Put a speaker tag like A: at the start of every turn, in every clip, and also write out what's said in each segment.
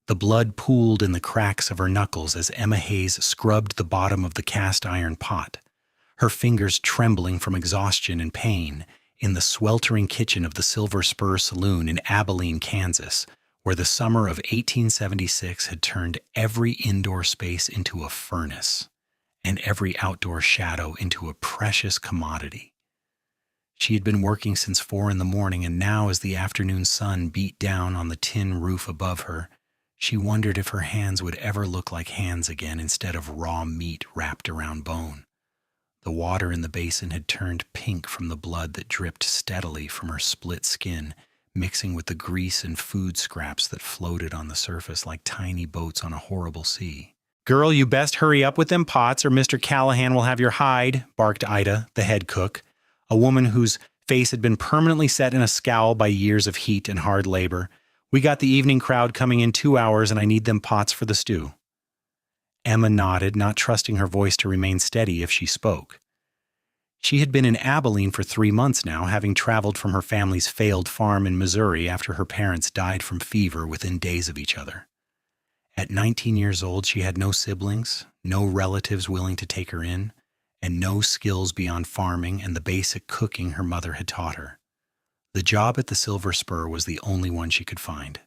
A: The blood pooled in the cracks of her knuckles as Emma Hayes scrubbed the bottom of the cast-iron pot, her fingers trembling from exhaustion and pain, in the sweltering kitchen of the Silver Spur Saloon in Abilene, Kansas, where the summer of 1876 had turned every indoor space into a furnace and every outdoor shadow into a precious commodity. She had been working since 4 in the morning, and now as the afternoon sun beat down on the tin roof above her, she wondered if her hands would ever look like hands again instead of raw meat wrapped around bone. The water in the basin had turned pink from the blood that dripped steadily from her split skin, mixing with the grease and food scraps that floated on the surface like tiny boats on a horrible sea. "Girl, you best hurry up with them pots or Mr. Callahan will have your hide," barked Ida, the head cook, a woman whose face had been permanently set in a scowl by years of heat and hard labor. "We got the evening crowd coming in 2 hours and I need them pots for the stew." Emma nodded, not trusting her voice to remain steady if she spoke. She had been in Abilene for 3 months now, having traveled from her family's failed farm in Missouri after her parents died from fever within days of each other. At 19 years old, she had no siblings, no relatives willing to take her in, and no skills beyond farming and the basic cooking her mother had taught her. The job at the Silver Spur was the only one she could find,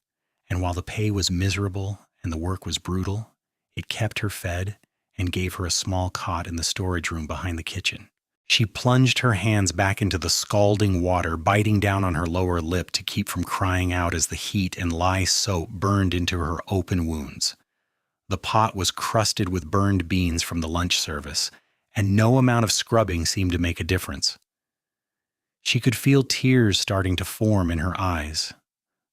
A: and while the pay was miserable and the work was brutal, it kept her fed and gave her a small cot in the storage room behind the kitchen. She plunged her hands back into the scalding water, biting down on her lower lip to keep from crying out as the heat and lye soap burned into her open wounds. The pot was crusted with burned beans from the lunch service, and no amount of scrubbing seemed to make a difference. She could feel tears starting to form in her eyes,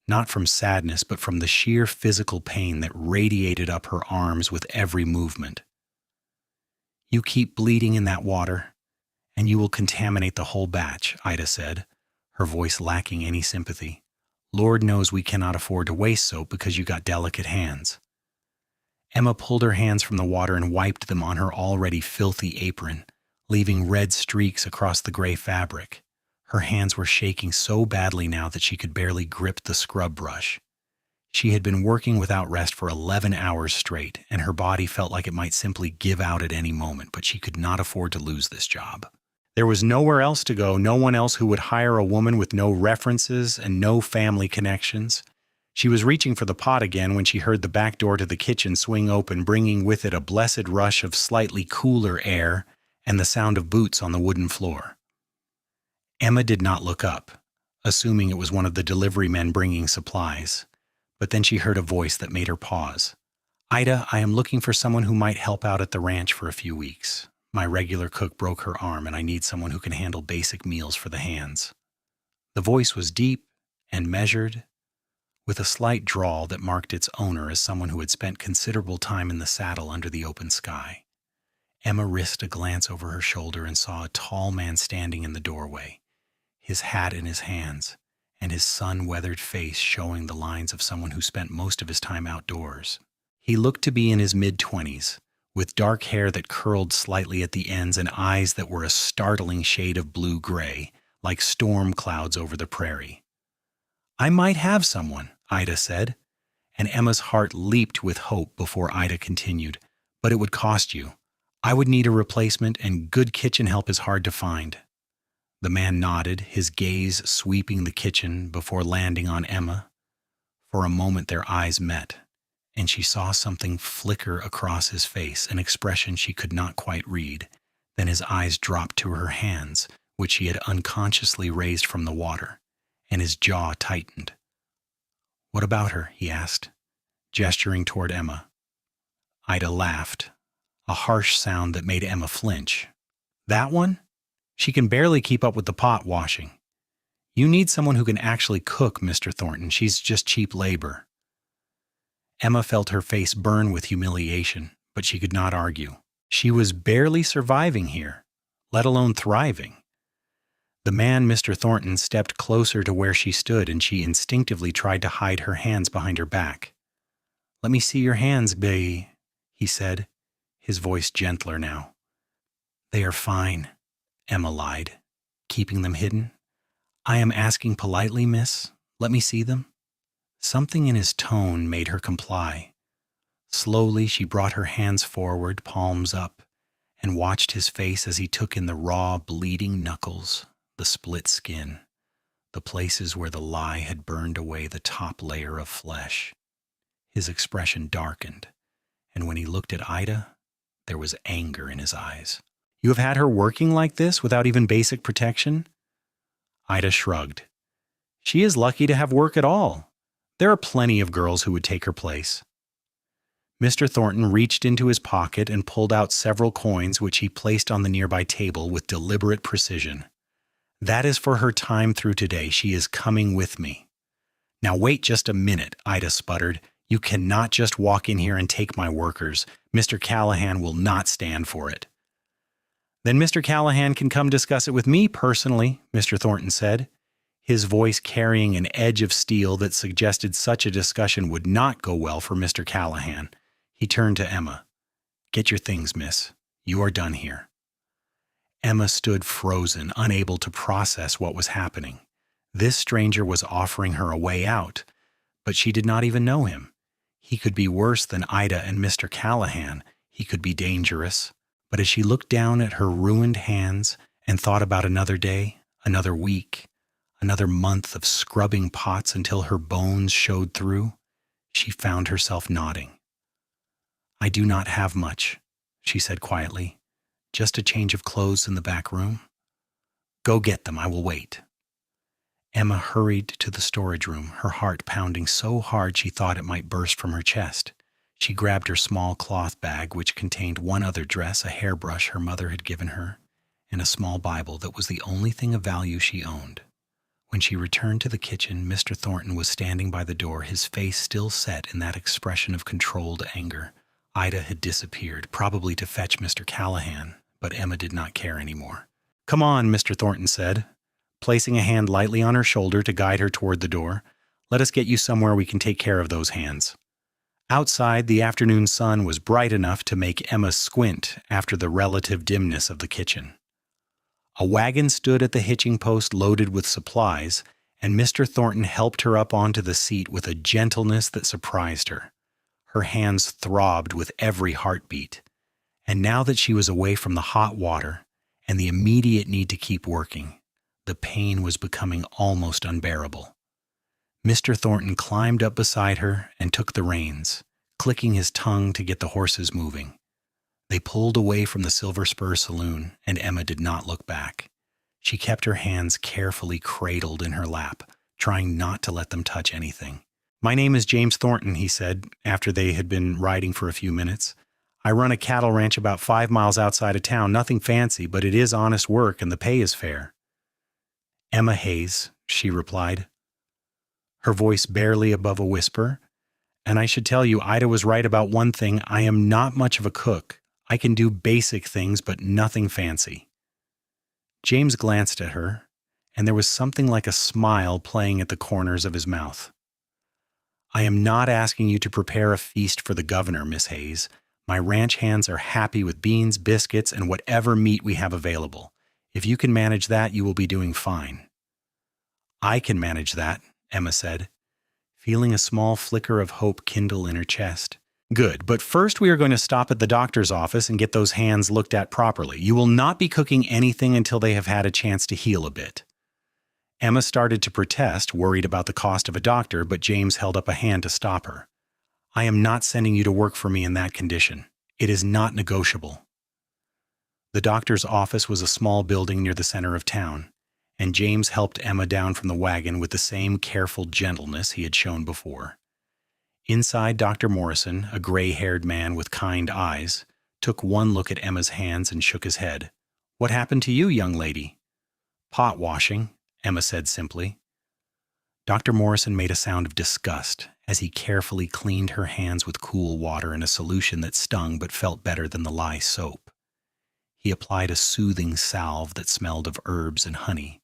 A: not from sadness, but from the sheer physical pain that radiated up her arms with every movement. "You keep bleeding in that water, and you will contaminate the whole batch," Ida said, her voice lacking any sympathy. "Lord knows we cannot afford to waste soap because you got delicate hands." Emma pulled her hands from the water and wiped them on her already filthy apron, leaving red streaks across the gray fabric. Her hands were shaking so badly now that she could barely grip the scrub brush. She had been working without rest for 11 hours straight, and her body felt like it might simply give out at any moment, but she could not afford to lose this job. There was nowhere else to go, no one else who would hire a woman with no references and no family connections. She was reaching for the pot again when she heard the back door to the kitchen swing open, bringing with it a blessed rush of slightly cooler air and the sound of boots on the wooden floor. Emma did not look up, assuming it was one of the delivery men bringing supplies, but then she heard a voice that made her pause. "Ida, I am looking for someone who might help out at the ranch for a few weeks. My regular cook broke her arm, and I need someone who can handle basic meals for the hands." The voice was deep and measured, with a slight drawl that marked its owner as someone who had spent considerable time in the saddle under the open sky. Emma risked a glance over her shoulder and saw a tall man standing in the doorway, his hat in his hands, and his sun-weathered face showing the lines of someone who spent most of his time outdoors. He looked to be in his mid-20s, with dark hair that curled slightly at the ends and eyes that were a startling shade of blue-gray, like storm clouds over the prairie. "I might have someone," Ida said, and Emma's heart leaped with hope before Ida continued, "but it would cost you. I would need a replacement, and good kitchen help is hard to find." The man nodded, his gaze sweeping the kitchen before landing on Emma. For a moment their eyes met, and she saw something flicker across his face, an expression she could not quite read. Then his eyes dropped to her hands, which he had unconsciously raised from the water, and his jaw tightened. "What about her?" he asked, gesturing toward Emma. Ida laughed, a harsh sound that made Emma flinch. "That one? She can barely keep up with the pot washing. You need someone who can actually cook, Mr. Thornton. She's just cheap labor." Emma felt her face burn with humiliation, but she could not argue. She was barely surviving here, let alone thriving. The man, Mr. Thornton, stepped closer to where she stood, and she instinctively tried to hide her hands behind her back. "Let me see your hands, Bay," he said, his voice gentler now. "They are fine," Emma lied, keeping them hidden. "I am asking politely, miss. Let me see them." Something in his tone made her comply. Slowly, she brought her hands forward, palms up, and watched his face as he took in the raw, bleeding knuckles, the split skin, the places where the lie had burned away the top layer of flesh. His expression darkened, and when he looked at Ida, there was anger in his eyes. "You have had her working like this without even basic protection?" Ida shrugged. "She is lucky to have work at all. There are plenty of girls who would take her place." Mr. Thornton reached into his pocket and pulled out several coins which he placed on the nearby table with deliberate precision. "That is for her time through today. She is coming with me." "Now wait just a minute," Ida sputtered. "You cannot just walk in here and take my workers. Mr. Callahan will not stand for it." "Then Mr. Callahan can come discuss it with me personally," Mr. Thornton said, his voice carrying an edge of steel that suggested such a discussion would not go well for Mr. Callahan. He turned to Emma. "Get your things, miss. You are done here." Emma stood frozen, unable to process what was happening. This stranger was offering her a way out, but she did not even know him. He could be worse than Ida and Mr. Callahan. He could be dangerous. But as she looked down at her ruined hands and thought about another day, another week, another month of scrubbing pots until her bones showed through, she found herself nodding. "I do not have much," she said quietly. "Just a change of clothes in the back room." "Go get them. I will wait." Emma hurried to the storage room, her heart pounding so hard she thought it might burst from her chest. She grabbed her small cloth bag, which contained one other dress, a hairbrush her mother had given her, and a small Bible that was the only thing of value she owned. When she returned to the kitchen, Mr. Thornton was standing by the door, his face still set in that expression of controlled anger. Ida had disappeared, probably to fetch Mr. Callahan, but Emma did not care anymore. "Come on," Mr. Thornton said, placing a hand lightly on her shoulder to guide her toward the door. "Let us get you somewhere we can take care of those hands." Outside, the afternoon sun was bright enough to make Emma squint after the relative dimness of the kitchen. A wagon stood at the hitching post loaded with supplies, and Mr. Thornton helped her up onto the seat with a gentleness that surprised her. Her hands throbbed with every heartbeat, and now that she was away from the hot water and the immediate need to keep working, the pain was becoming almost unbearable. Mr. Thornton climbed up beside her and took the reins, clicking his tongue to get the horses moving. They pulled away from the Silver Spur Saloon, and Emma did not look back. She kept her hands carefully cradled in her lap, trying not to let them touch anything. "My name is James Thornton," he said, after they had been riding for a few minutes. "I run a cattle ranch about 5 miles outside of town. Nothing fancy, but it is honest work and the pay is fair." "Emma Hayes," she replied, her voice barely above a whisper. "And I should tell you, Ida was right about one thing. I am not much of a cook. I can do basic things, but nothing fancy." James glanced at her, and there was something like a smile playing at the corners of his mouth. "I am not asking you to prepare a feast for the governor, Miss Hayes. My ranch hands are happy with beans, biscuits, and whatever meat we have available. If you can manage that, you will be doing fine." "I can manage that," Emma said, feeling a small flicker of hope kindle in her chest. "Good, but first we are going to stop at the doctor's office and get those hands looked at properly. You will not be cooking anything until they have had a chance to heal a bit." Emma started to protest, worried about the cost of a doctor, but James held up a hand to stop her. "I am not sending you to work for me in that condition. It is not negotiable." The doctor's office was a small building near the center of town, and James helped Emma down from the wagon with the same careful gentleness he had shown before. Inside, Dr. Morrison, a gray-haired man with kind eyes, took one look at Emma's hands and shook his head. "What happened to you, young lady?" "Pot washing," Emma said simply. Dr. Morrison made a sound of disgust as he carefully cleaned her hands with cool water in a solution that stung but felt better than the lye soap. He applied a soothing salve that smelled of herbs and honey,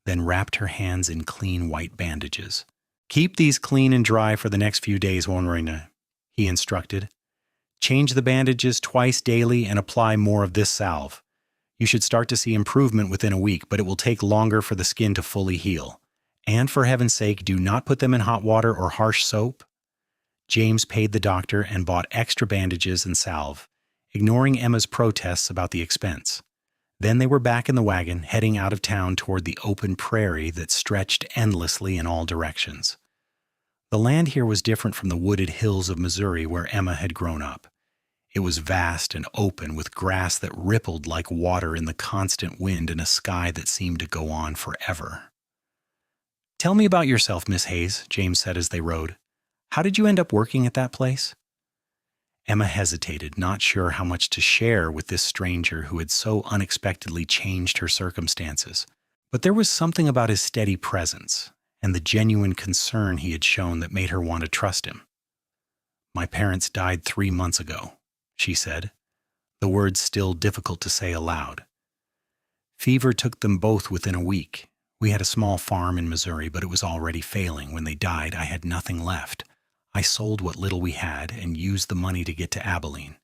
A: then wrapped her hands in clean white bandages. "Keep these clean and dry for the next few days, Warnerina," he instructed. "Change the bandages twice daily and apply more of this salve. You should start to see improvement within a week, but it will take longer for the skin to fully heal. And for heaven's sake, do not put them in hot water or harsh soap. James paid the doctor and bought extra bandages and salve, ignoring Emma's protests about the expense. Then they were back in the wagon, heading out of town toward the open prairie that stretched endlessly in all directions. The land here was different from the wooded hills of Missouri where Emma had grown up. It was vast and open, with grass that rippled like water in the constant wind and a sky that seemed to go on forever. "Tell me about yourself, Miss Hayes," James said as they rode. "How did you end up working at that place?" Emma hesitated, not sure how much to share with this stranger who had so unexpectedly changed her circumstances. But there was something about his steady presence and the genuine concern he had shown that made her want to trust him. "My parents died 3 months ago," she said, the words still difficult to say aloud. "Fever took them both within a week. We had a small farm in Missouri, but it was already failing. When they died, I had nothing left. I sold what little we had and used the money to get to Abilene.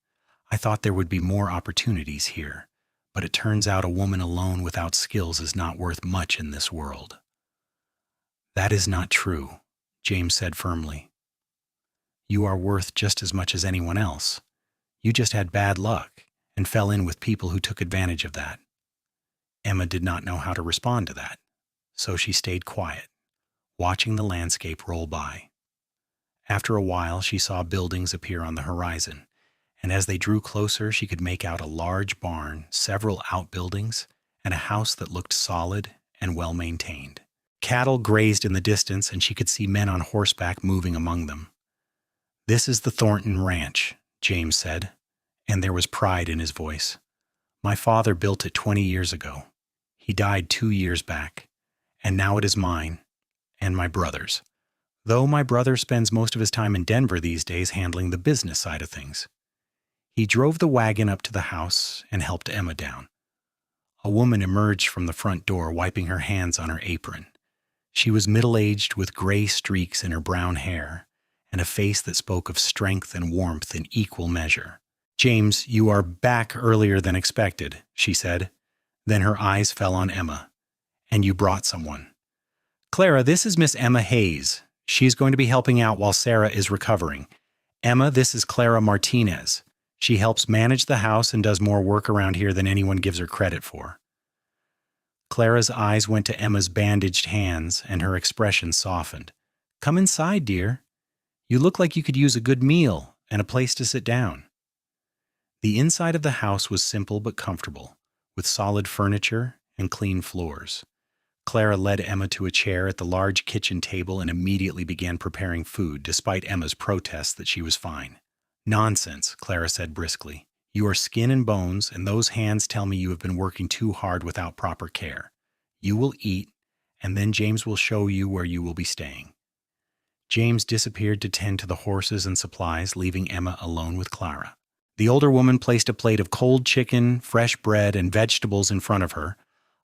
A: I thought there would be more opportunities here, but it turns out a woman alone without skills is not worth much in this world." "That is not true," James said firmly. "You are worth just as much as anyone else. You just had bad luck and fell in with people who took advantage of that." Emma did not know how to respond to that, so she stayed quiet, watching the landscape roll by. After a while, she saw buildings appear on the horizon, and as they drew closer, she could make out a large barn, several outbuildings, and a house that looked solid and well-maintained. Cattle grazed in the distance, and she could see men on horseback moving among them. "This is the Thornton Ranch," James said, and there was pride in his voice. "My father built it 20 years ago. He died 2 years back, and now it is mine and my brother's. Though my brother spends most of his time in Denver these days handling the business side of things." He drove the wagon up to the house and helped Emma down. A woman emerged from the front door, wiping her hands on her apron. She was middle-aged with gray streaks in her brown hair and a face that spoke of strength and warmth in equal measure. "James, you are back earlier than expected," she said. Then her eyes fell on Emma. "And you brought someone. Clara, this is Miss Emma Hayes. She is going to be helping out while Sarah is recovering. Emma, this is Clara Martinez. She helps manage the house and does more work around here than anyone gives her credit for." Clara's eyes went to Emma's bandaged hands, and her expression softened. "Come inside, dear. You look like you could use a good meal and a place to sit down." The inside of the house was simple but comfortable, with solid furniture and clean floors. Clara led Emma to a chair at the large kitchen table and immediately began preparing food, despite Emma's protests that she was fine. "Nonsense," Clara said briskly. "You are skin and bones, and those hands tell me you have been working too hard without proper care. You will eat, and then James will show you where you will be staying." James disappeared to tend to the horses and supplies, leaving Emma alone with Clara. The older woman placed a plate of cold chicken, fresh bread, and vegetables in front of her,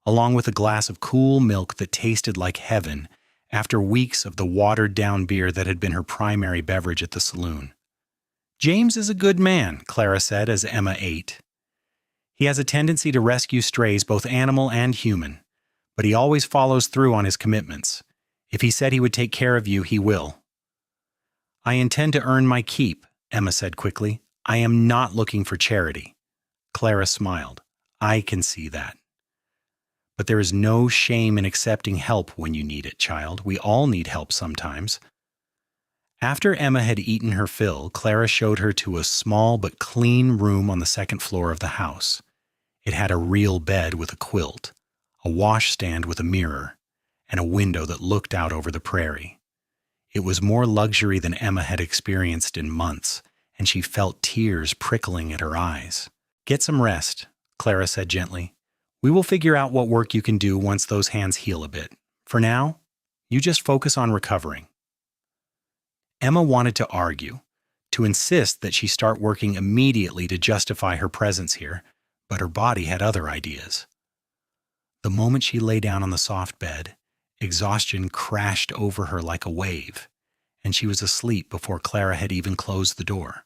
A: along with a glass of cool milk that tasted like heaven after weeks of the watered-down beer that had been her primary beverage at the saloon. "James is a good man," Clara said as Emma ate. "He has a tendency to rescue strays, both animal and human, but he always follows through on his commitments. If he said he would take care of you, he will." "I intend to earn my keep," Emma said quickly. "I am not looking for charity." Clara smiled. "I can see that. But there is no shame in accepting help when you need it, child. We all need help sometimes." After Emma had eaten her fill, Clara showed her to a small but clean room on the second floor of the house. It had a real bed with a quilt, a washstand with a mirror, and a window that looked out over the prairie. It was more luxury than Emma had experienced in months, and she felt tears prickling at her eyes. "Get some rest," Clara said gently. "We will figure out what work you can do once those hands heal a bit. For now, you just focus on recovering." Emma wanted to argue, to insist that she start working immediately to justify her presence here, but her body had other ideas. The moment she lay down on the soft bed, exhaustion crashed over her like a wave, and she was asleep before Clara had even closed the door.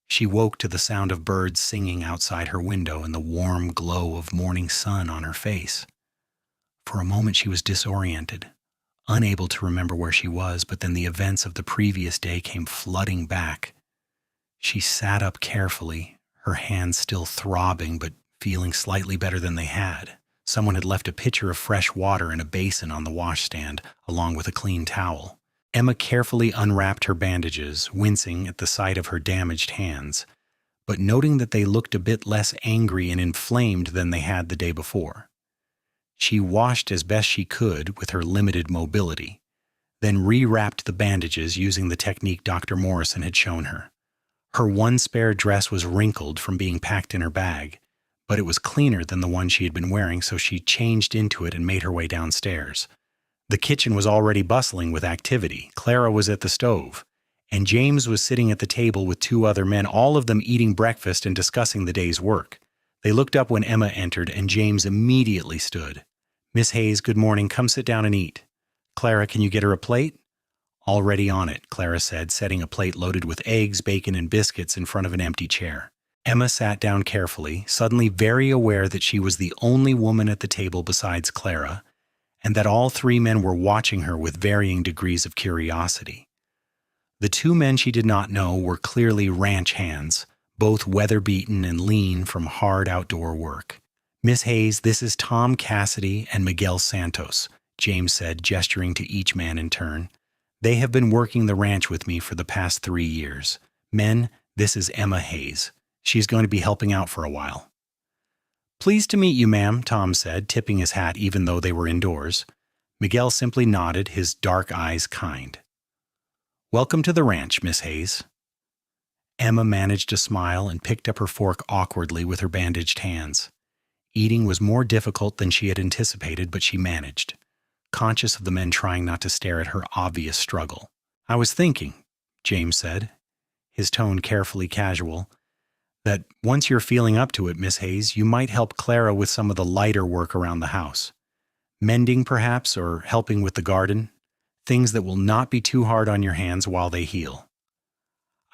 A: She woke to the sound of birds singing outside her window and the warm glow of morning sun on her face. For a moment she was disoriented, unable to remember where she was, but then the events of the previous day came flooding back. She sat up carefully, her hands still throbbing but feeling slightly better than they had. Someone had left a pitcher of fresh water in a basin on the washstand, along with a clean towel. Emma carefully unwrapped her bandages, wincing at the sight of her damaged hands, but noting that they looked a bit less angry and inflamed than they had the day before. She washed as best she could with her limited mobility, then rewrapped the bandages using the technique Dr. Morrison had shown her. Her one spare dress was wrinkled from being packed in her bag, but it was cleaner than the one she had been wearing, so she changed into it and made her way downstairs. The kitchen was already bustling with activity. Clara was at the stove, and James was sitting at the table with two other men, all of them eating breakfast and discussing the day's work. They looked up when Emma entered, and James immediately stood. "Miss Hayes, good morning. Come sit down and eat. Clara, can you get her a plate?" "Already on it," Clara said, setting a plate loaded with eggs, bacon, and biscuits in front of an empty chair. Emma sat down carefully, suddenly very aware that she was the only woman at the table besides Clara, and that all three men were watching her with varying degrees of curiosity. The two men she did not know were clearly ranch hands, both weather-beaten and lean from hard outdoor work. "Miss Hayes, this is Tom Cassidy and Miguel Santos," James said, gesturing to each man in turn. "They have been working the ranch with me for the past 3 years. Men, this is Emma Hayes. She's going to be helping out for a while." "Pleased to meet you, ma'am," Tom said, tipping his hat even though they were indoors. Miguel simply nodded, his dark eyes kind. "Welcome to the ranch, Miss Hayes." Emma managed a smile and picked up her fork awkwardly with her bandaged hands. Eating was more difficult than she had anticipated, but she managed, conscious of the men trying not to stare at her obvious struggle. "I was thinking," James said, his tone carefully casual, "that once you're feeling up to it, Miss Hayes, you might help Clara with some of the lighter work around the house. Mending, perhaps, or helping with the garden. Things that will not be too hard on your hands while they heal."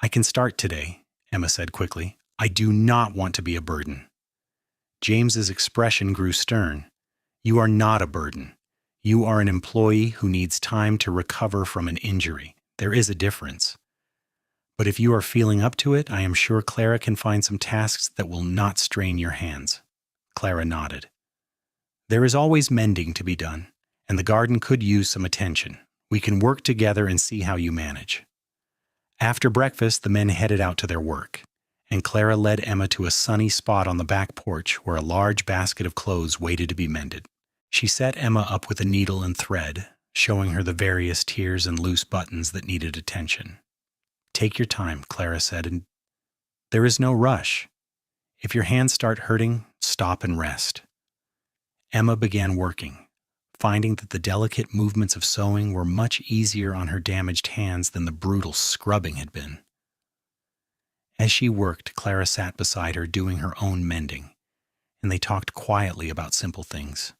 A: "I can start today," Emma said quickly. "I do not want to be a burden." James's expression grew stern. "You are not a burden. You are an employee who needs time to recover from an injury. There is a difference. But if you are feeling up to it, I am sure Clara can find some tasks that will not strain your hands." Clara nodded. "There is always mending to be done, and the garden could use some attention. We can work together and see how you manage." After breakfast, the men headed out to their work, and Clara led Emma to a sunny spot on the back porch where a large basket of clothes waited to be mended. She set Emma up with a needle and thread, showing her the various tiers and loose buttons that needed attention. "Take your time," Clara said, "and there is no rush. If your hands start hurting, stop and rest." Emma began working, finding that the delicate movements of sewing were much easier on her damaged hands than the brutal scrubbing had been. As she worked, Clara sat beside her doing her own mending, and they talked quietly about simple things.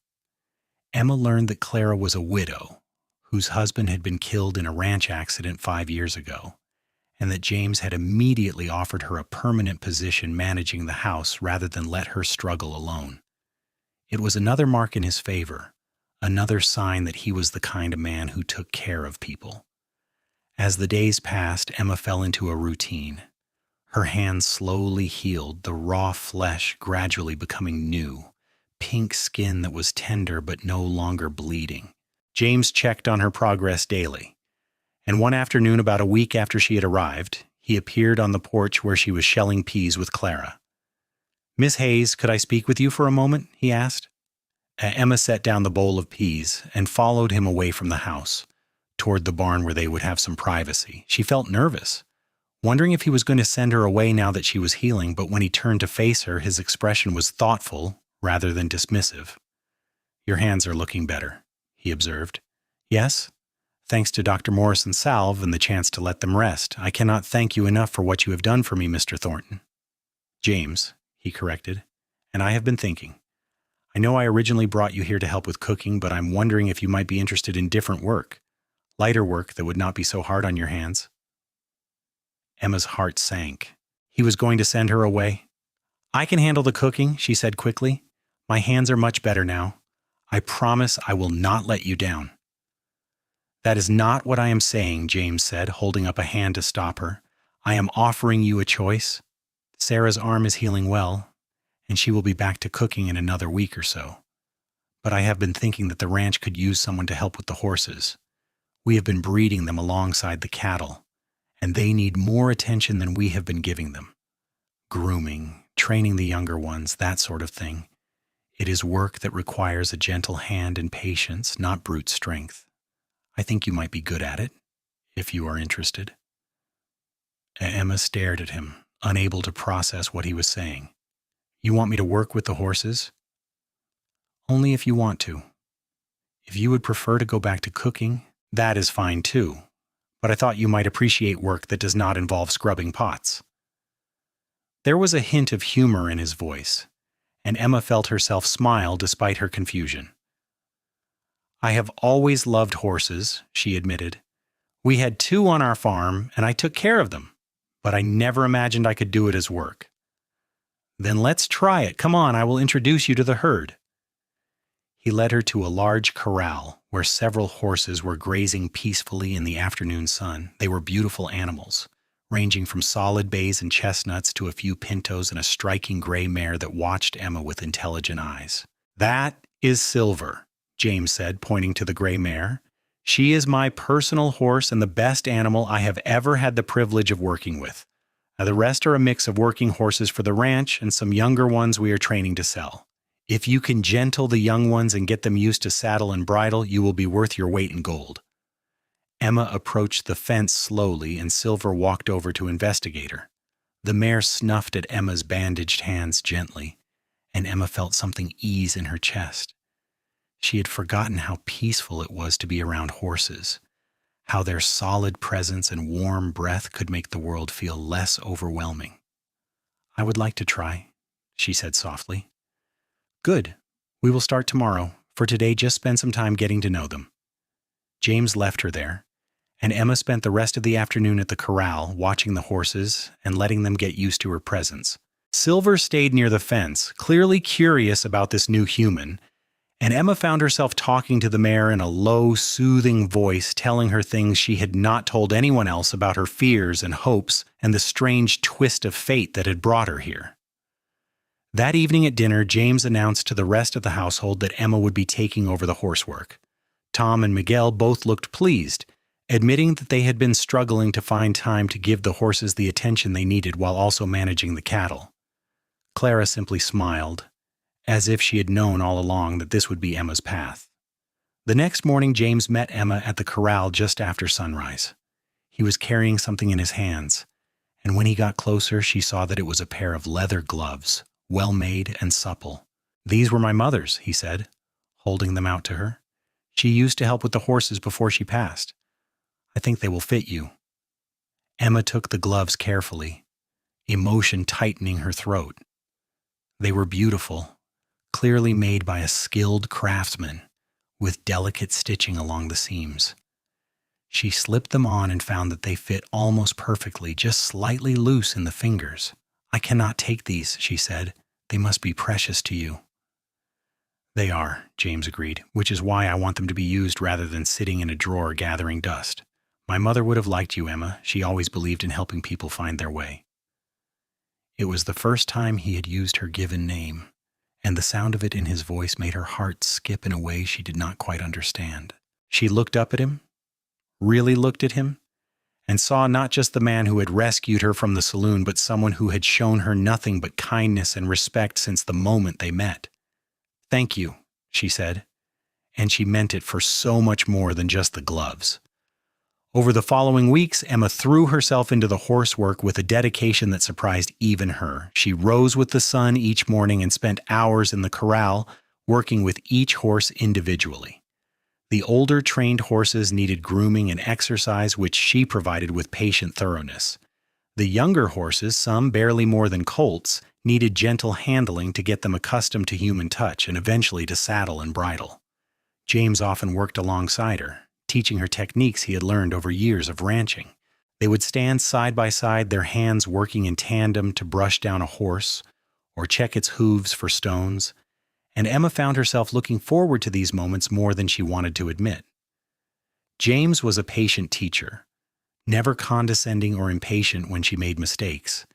A: Emma learned that Clara was a widow, whose husband had been killed in a ranch accident 5 years ago, and that James had immediately offered her a permanent position managing the house rather than let her struggle alone. It was another mark in his favor, another sign that he was the kind of man who took care of people. As the days passed, Emma fell into a routine. Her hands slowly healed, the raw flesh gradually becoming new, pink skin that was tender but no longer bleeding. James checked on her progress daily, and one afternoon about a week after she had arrived, he appeared on the porch where she was shelling peas with Clara. "Miss Hayes, could I speak with you for a moment?" he asked. Emma set down the bowl of peas and followed him away from the house, toward the barn where they would have some privacy. She felt nervous, wondering if he was going to send her away now that she was healing, but when he turned to face her, his expression was thoughtful rather than dismissive. "Your hands are looking better," he observed. "Yes? Thanks to Dr. Morrison's salve and the chance to let them rest. I cannot thank you enough for what you have done for me, Mr. Thornton." "James," he corrected, "and I have been thinking. I know I originally brought you here to help with cooking, but I'm wondering if you might be interested in different work, lighter work that would not be so hard on your hands." Emma's heart sank. He was going to send her away. "I can handle the cooking," she said quickly. "My hands are much better now. I promise I will not let you down." That is not what I am saying, James said, holding up a hand to stop her. I am offering you a choice. Sarah's arm is healing well, and she will be back to cooking in another week or so. But I have been thinking that the ranch could use someone to help with the horses. We have been breeding them alongside the cattle, and they need more attention than we have been giving them. Grooming, training the younger ones, that sort of thing. It is work that requires a gentle hand and patience, not brute strength. I think you might be good at it, if you are interested. Emma stared at him, unable to process what he was saying. You want me to work with the horses? Only if you want to. If you would prefer to go back to cooking, that is fine too. But I thought you might appreciate work that does not involve scrubbing pots. There was a hint of humor in his voice, and Emma felt herself smile despite her confusion. I have always loved horses, she admitted. We had 2 on our farm, and I took care of them, but I never imagined I could do it as work. Then let's try it. Come on, I will introduce you to the herd. He led her to a large corral where several horses were grazing peacefully in the afternoon sun. They were beautiful animals, ranging from solid bays and chestnuts to a few pintos and a striking gray mare that watched Emma with intelligent eyes. That is Silver, James said, pointing to the gray mare. She is my personal horse and the best animal I have ever had the privilege of working with. The rest are a mix of working horses for the ranch and some younger ones we are training to sell. If you can gentle the young ones and get them used to saddle and bridle, you will be worth your weight in gold. Emma approached the fence slowly, and Silver walked over to investigate her. The mare snuffed at Emma's bandaged hands gently, and Emma felt something ease in her chest. She had forgotten how peaceful it was to be around horses, how their solid presence and warm breath could make the world feel less overwhelming. I would like to try, she said softly. Good. We will start tomorrow. For today, just spend some time getting to know them. James left her there, and Emma spent the rest of the afternoon at the corral, watching the horses and letting them get used to her presence. Silver stayed near the fence, clearly curious about this new human, and Emma found herself talking to the mare in a low, soothing voice, telling her things she had not told anyone else about her fears and hopes and the strange twist of fate that had brought her here. That evening at dinner, James announced to the rest of the household that Emma would be taking over the horsework. Tom and Miguel both looked pleased, admitting that they had been struggling to find time to give the horses the attention they needed while also managing the cattle. Clara simply smiled, as if she had known all along that this would be Emma's path. The next morning, James met Emma at the corral just after sunrise. He was carrying something in his hands, and when he got closer, she saw that it was a pair of leather gloves, well-made and supple. These were my mother's, he said, holding them out to her. She used to help with the horses before she passed. I think they will fit you. Emma took the gloves carefully, emotion tightening her throat. They were beautiful, clearly made by a skilled craftsman, with delicate stitching along the seams. She slipped them on and found that they fit almost perfectly, just slightly loose in the fingers. I cannot take these, she said. They must be precious to you. They are, James agreed, which is why I want them to be used rather than sitting in a drawer gathering dust. My mother would have liked you, Emma. She always believed in helping people find their way. It was the first time he had used her given name, and the sound of it in his voice made her heart skip in a way she did not quite understand. She looked up at him, really looked at him, and saw not just the man who had rescued her from the saloon, but someone who had shown her nothing but kindness and respect since the moment they met. Thank you, she said, and she meant it for so much more than just the gloves. Over the following weeks, Emma threw herself into the horsework with a dedication that surprised even her. She rose with the sun each morning and spent hours in the corral, working with each horse individually. The older trained horses needed grooming and exercise, which she provided with patient thoroughness. The younger horses, some barely more than colts, needed gentle handling to get them accustomed to human touch and eventually to saddle and bridle. James often worked alongside her, teaching her techniques he had learned over years of ranching. They would stand side by side, their hands working in tandem to brush down a horse or check its hooves for stones, and Emma found herself looking forward to these moments more than she wanted to admit. James was a patient teacher, never condescending or impatient when she made mistakes,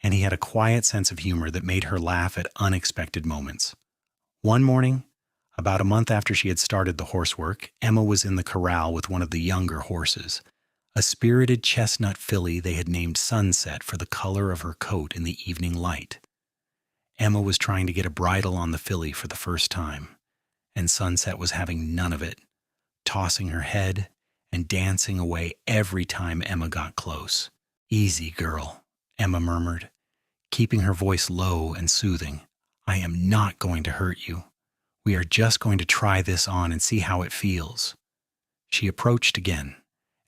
A: and he had a quiet sense of humor that made her laugh at unexpected moments. One morning, about a month after she had started the horsework, Emma was in the corral with one of the younger horses, a spirited chestnut filly they had named Sunset for the color of her coat in the evening light. Emma was trying to get a bridle on the filly for the first time, and Sunset was having none of it, tossing her head and dancing away every time Emma got close. "Easy, girl," Emma murmured, keeping her voice low and soothing. "I am not going to hurt you. We are just going to try this on and see how it feels." She approached again,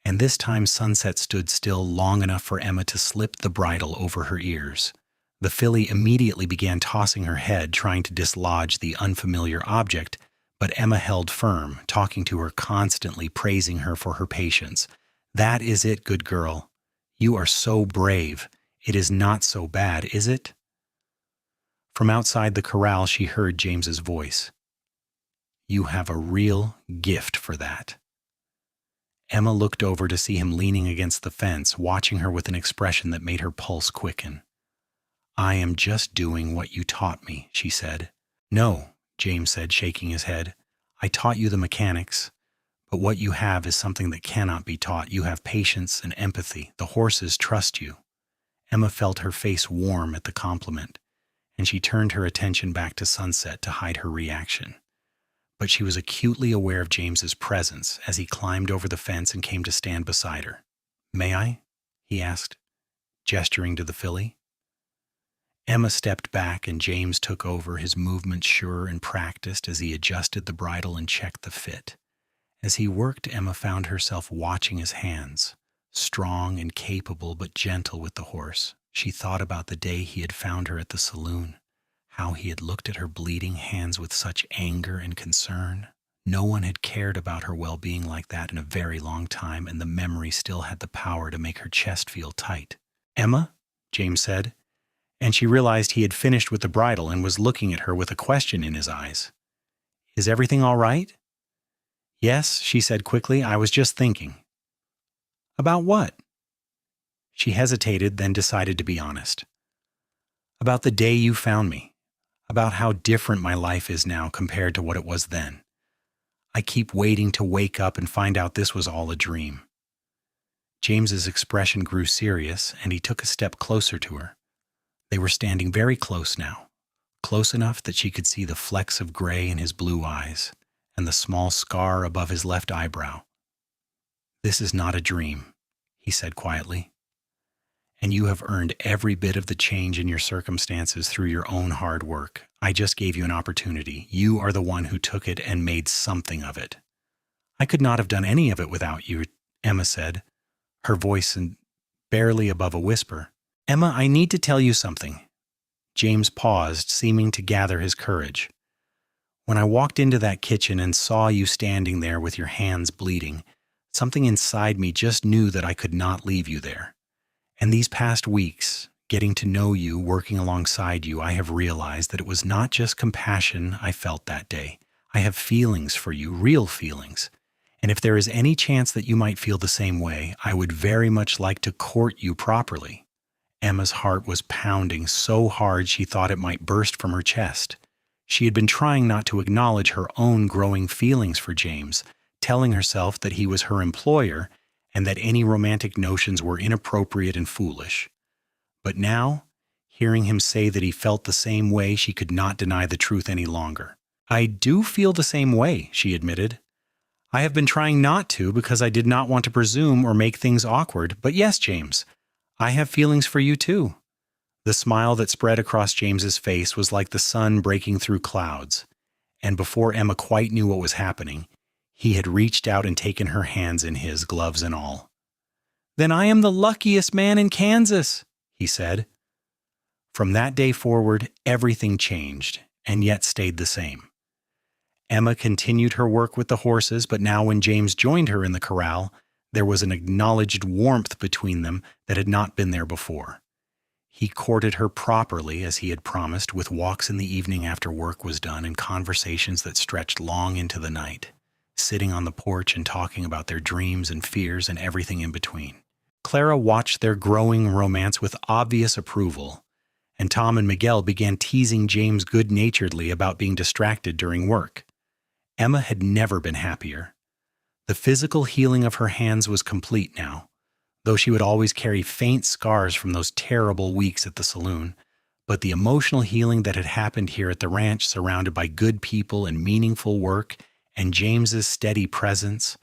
A: and this time Sunset stood still long enough for Emma to slip the bridle over her ears. The filly immediately began tossing her head, trying to dislodge the unfamiliar object, but Emma held firm, talking to her constantly, praising her for her patience. "That is it, good girl. You are so brave. It is not so bad, is it?" From outside the corral, she heard James's voice. "You have a real gift for that." Emma looked over to see him leaning against the fence, watching her with an expression that made her pulse quicken. "I am just doing what you taught me," she said. "No," James said, shaking his head. "I taught you the mechanics, but what you have is something that cannot be taught. You have patience and empathy. The horses trust you." Emma felt her face warm at the compliment, and she turned her attention back to Sunset to hide her reaction. But she was acutely aware of James's presence as he climbed over the fence and came to stand beside her. "May I?" he asked, gesturing to the filly. Emma stepped back and James took over, his movements sure and practiced as he adjusted the bridle and checked the fit. As he worked, Emma found herself watching his hands, strong and capable but gentle with the horse. She thought about the day he had found her at the saloon, how he had looked at her bleeding hands with such anger and concern. No one had cared about her well-being like that in a very long time, and the memory still had the power to make her chest feel tight. "Emma?" James said, and she realized he had finished with the bridle and was looking at her with a question in his eyes. "Is everything all right?" "Yes," she said quickly. "I was just thinking." "About what?" She hesitated, then decided to be honest. "About the day you found me. About how different my life is now compared to what it was then. I keep waiting to wake up and find out this was all a dream." James's expression grew serious, and he took a step closer to her. They were standing very close now, close enough that she could see the flecks of gray in his blue eyes and the small scar above his left eyebrow. "This is not a dream," he said quietly. "And you have earned every bit of the change in your circumstances through your own hard work. I just gave you an opportunity. You are the one who took it and made something of it." "I could not have done any of it without you," Emma said, her voice barely above a whisper. "Emma, I need to tell you something." James paused, seeming to gather his courage. "When I walked into that kitchen and saw you standing there with your hands bleeding, something inside me just knew that I could not leave you there. And these past weeks, getting to know you, working alongside you, I have realized that it was not just compassion I felt that day. I have feelings for you, real feelings. And if there is any chance that you might feel the same way, I would very much like to court you properly." Emma's heart was pounding so hard she thought it might burst from her chest. She had been trying not to acknowledge her own growing feelings for James, telling herself that he was her employer and that any romantic notions were inappropriate and foolish. But now, hearing him say that he felt the same way, she could not deny the truth any longer. "I do feel the same way," she admitted. "I have been trying not to because I did not want to presume or make things awkward, but yes, James, I have feelings for you too." The smile that spread across James's face was like the sun breaking through clouds, and before Emma quite knew what was happening, he had reached out and taken her hands in his, gloves and all. "Then I am the luckiest man in Kansas," he said. From that day forward, everything changed, and yet stayed the same. Emma continued her work with the horses, but now when James joined her in the corral, there was an acknowledged warmth between them that had not been there before. He courted her properly, as he had promised, with walks in the evening after work was done and conversations that stretched long into the night. sitting on the porch and talking about their dreams and fears and everything in between. Clara watched their growing romance with obvious approval, and Tom and Miguel began teasing James good-naturedly about being distracted during work. Emma had never been happier. The physical healing of her hands was complete now, though she would always carry faint scars from those terrible weeks at the saloon. But the emotional healing that had happened here at the ranch, surrounded by good people and meaningful work, and James's steady presence,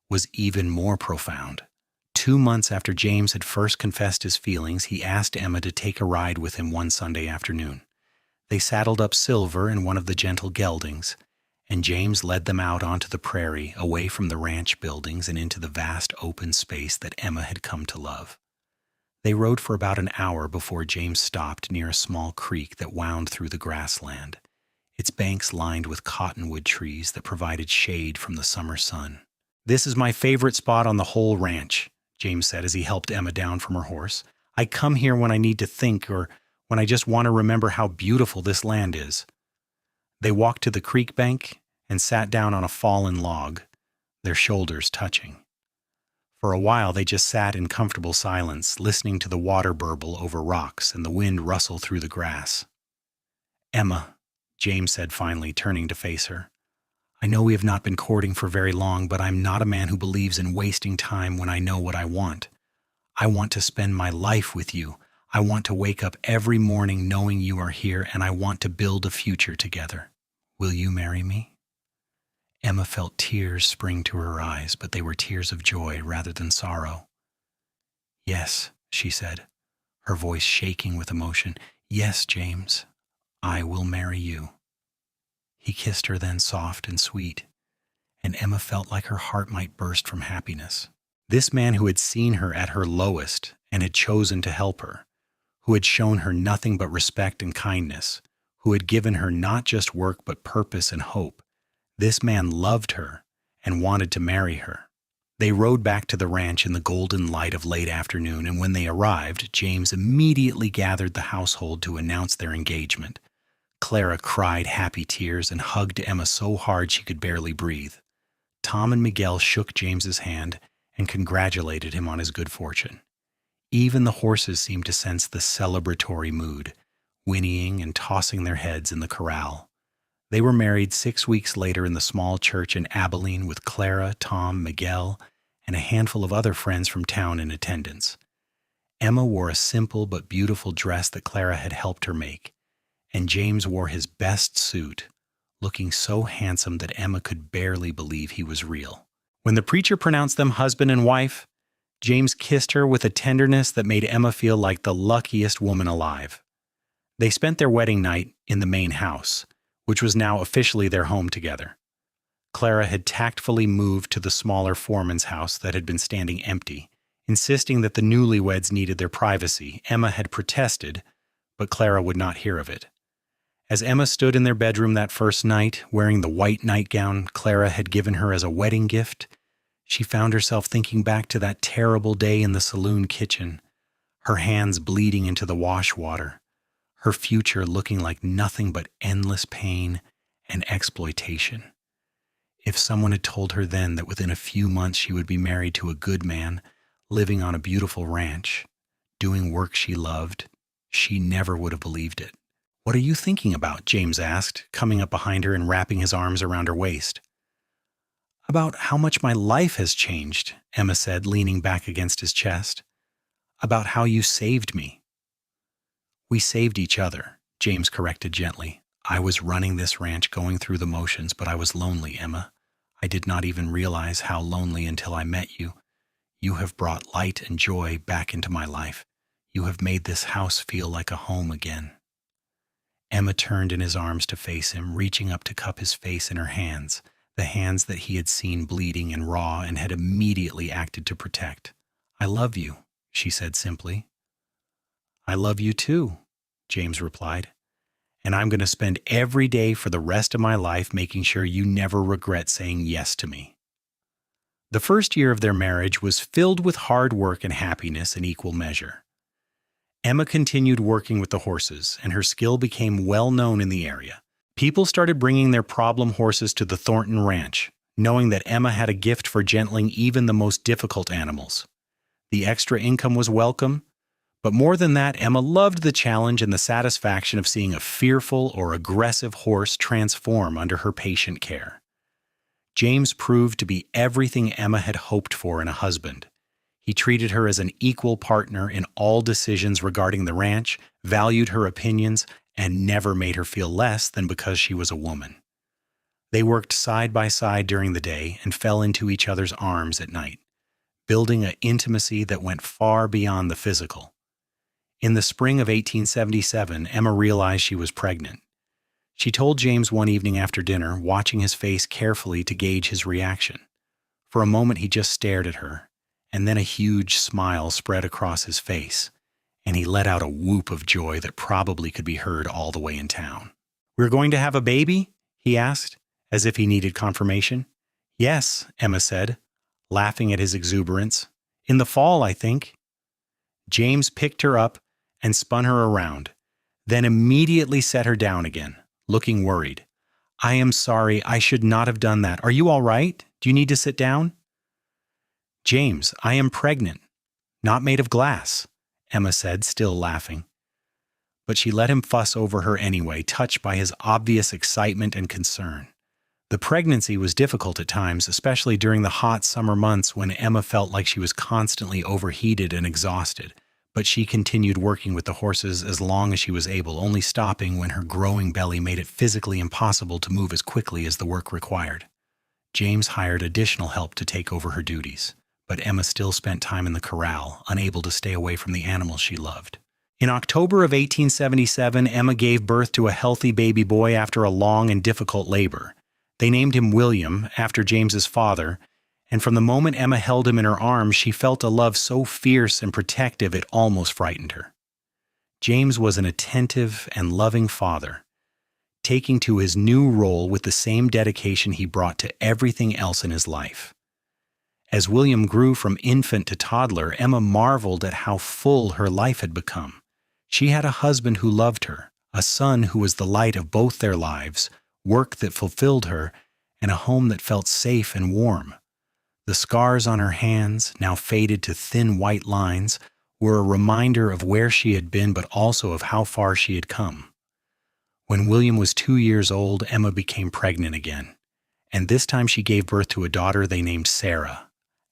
A: was even more profound. 2 months after James had first confessed his feelings, he asked Emma to take a ride with him one Sunday afternoon. They saddled up Silver in one of the gentle geldings, and James led them out onto the prairie, away from the ranch buildings and into the vast open space that Emma had come to love. They rode for about an hour before James stopped near a small creek that wound through the grassland, its banks lined with cottonwood trees that provided shade from the summer sun. "This is my favorite spot on the whole ranch," James said as he helped Emma down from her horse. "I come here when I need to think or when I just want to remember how beautiful this land is." They walked to the creek bank and sat down on a fallen log, their shoulders touching. For a while they just sat in comfortable silence, listening to the water burble over rocks and the wind rustle through the grass. "Emma," James said finally, turning to face her, "I know we have not been courting for very long, but I'm not a man who believes in wasting time when I know what I want. I want to spend my life with you. I want to wake up every morning knowing you are here, and I want to build a future together. Will you marry me?" Emma felt tears spring to her eyes, but they were tears of joy rather than sorrow. "Yes," she said, her voice shaking with emotion. "Yes, James, I will marry you." He kissed her then, soft and sweet, and Emma felt like her heart might burst from happiness. This man who had seen her at her lowest and had chosen to help her, who had shown her nothing but respect and kindness, who had given her not just work but purpose and hope, this man loved her and wanted to marry her. They rode back to the ranch in the golden light of late afternoon, and when they arrived, James immediately gathered the household to announce their engagement. Clara cried happy tears and hugged Emma so hard she could barely breathe. Tom and Miguel shook James's hand and congratulated him on his good fortune. Even the horses seemed to sense the celebratory mood, whinnying and tossing their heads in the corral. They were married 6 weeks later in the small church in Abilene with Clara, Tom, Miguel, and a handful of other friends from town in attendance. Emma wore a simple but beautiful dress that Clara had helped her make, and James wore his best suit, looking so handsome that Emma could barely believe he was real. When the preacher pronounced them husband and wife, James kissed her with a tenderness that made Emma feel like the luckiest woman alive. They spent their wedding night in the main house, which was now officially their home together. Clara had tactfully moved to the smaller foreman's house that had been standing empty, insisting that the newlyweds needed their privacy. Emma had protested, but Clara would not hear of it. As Emma stood in their bedroom that first night, wearing the white nightgown Clara had given her as a wedding gift, she found herself thinking back to that terrible day in the saloon kitchen, her hands bleeding into the wash water, her future looking like nothing but endless pain and exploitation. If someone had told her then that within a few months she would be married to a good man, living on a beautiful ranch, doing work she loved, she never would have believed it. "What are you thinking about?" James asked, coming up behind her and wrapping his arms around her waist. "About how much my life has changed," Emma said, leaning back against his chest. "About how you saved me." "We saved each other," James corrected gently. "I was running this ranch, going through the motions, but I was lonely, Emma. I did not even realize how lonely until I met you. You have brought light and joy back into my life. You have made this house feel like a home again." Emma turned in his arms to face him, reaching up to cup his face in her hands, the hands that he had seen bleeding and raw and had immediately acted to protect. "I love you," she said simply. "I love you too," James replied. "And I'm going to spend every day for the rest of my life making sure you never regret saying yes to me." The first year of their marriage was filled with hard work and happiness in equal measure. Emma continued working with the horses, and her skill became well known in the area. People started bringing their problem horses to the Thornton Ranch, knowing that Emma had a gift for gentling even the most difficult animals. The extra income was welcome, but more than that, Emma loved the challenge and the satisfaction of seeing a fearful or aggressive horse transform under her patient care. James proved to be everything Emma had hoped for in a husband. He treated her as an equal partner in all decisions regarding the ranch, valued her opinions, and never made her feel less than because she was a woman. They worked side by side during the day and fell into each other's arms at night, building an intimacy that went far beyond the physical. In the spring of 1877, Emma realized she was pregnant. She told James one evening after dinner, watching his face carefully to gauge his reaction. For a moment he just stared at her, and then a huge smile spread across his face, and he let out a whoop of joy that probably could be heard all the way in town. "We're going to have a baby?" he asked, as if he needed confirmation. "Yes," Emma said, laughing at his exuberance. "In the fall, I think." James picked her up and spun her around, then immediately set her down again, looking worried. "I am sorry, I should not have done that. Are you all right? Do you need to sit down?" "James, I am pregnant, not made of glass," Emma said, still laughing. But she let him fuss over her anyway, touched by his obvious excitement and concern. The pregnancy was difficult at times, especially during the hot summer months when Emma felt like she was constantly overheated and exhausted. But she continued working with the horses as long as she was able, only stopping when her growing belly made it physically impossible to move as quickly as the work required. James hired additional help to take over her duties, but Emma still spent time in the corral, unable to stay away from the animals she loved. In October of 1877, Emma gave birth to a healthy baby boy after a long and difficult labor. They named him William, after James's father, and from the moment Emma held him in her arms, she felt a love so fierce and protective it almost frightened her. James was an attentive and loving father, taking to his new role with the same dedication he brought to everything else in his life. As William grew from infant to toddler, Emma marveled at how full her life had become. She had a husband who loved her, a son who was the light of both their lives, work that fulfilled her, and a home that felt safe and warm. The scars on her hands, now faded to thin white lines, were a reminder of where she had been but also of how far she had come. When William was 2 years old, Emma became pregnant again, and this time she gave birth to a daughter they named Sarah,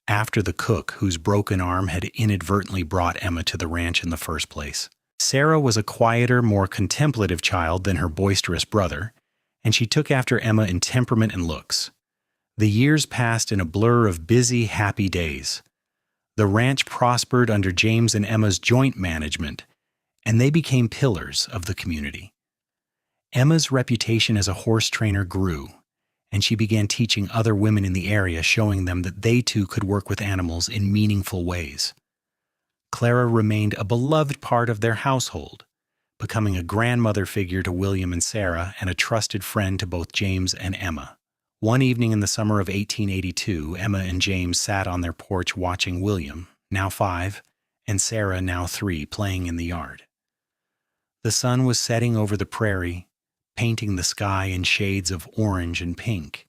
A: after the cook whose broken arm had inadvertently brought Emma to the ranch in the first place. Sarah was a quieter, more contemplative child than her boisterous brother, and she took after Emma in temperament and looks. The years passed in a blur of busy, happy days. The ranch prospered under James and Emma's joint management, and they became pillars of the community. Emma's reputation as a horse trainer grew, and she began teaching other women in the area, showing them that they too could work with animals in meaningful ways. Clara remained a beloved part of their household, becoming a grandmother figure to William and Sarah and a trusted friend to both James and Emma. One evening in the summer of 1882, Emma and James sat on their porch watching William, now 5, and Sarah, now 3, playing in the yard. The sun was setting over the prairie, painting the sky in shades of orange and pink,